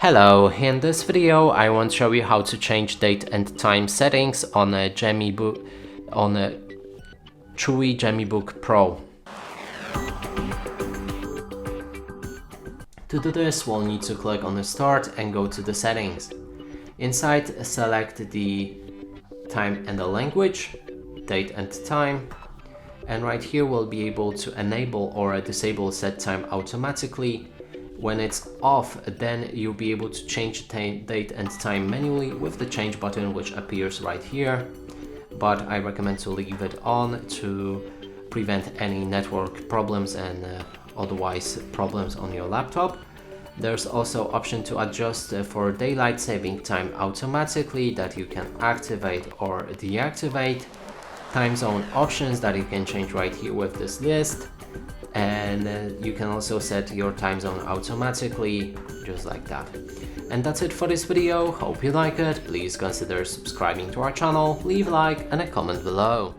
Hello, in this video I want to show you how to change date and time settings on a GemiBook, on a Chuwi GemiBook Pro. To do this, we'll need to click on the start and go to the settings. Inside, select the time and the language, date and time, and right here we'll be able to enable or disable set time automatically. When it's off, then you'll be able to change date and time manually with the change button, which appears right here. But I recommend to leave it on to prevent any network problems and otherwise problems on your laptop. There's also option to adjust for daylight saving time automatically that you can activate or deactivate. Time zone options that you can change right here with this list. And you can also set your time zone automatically, just like that. And that's it for this video. Hope you like it. Please consider subscribing to our channel, leave a like and a comment below.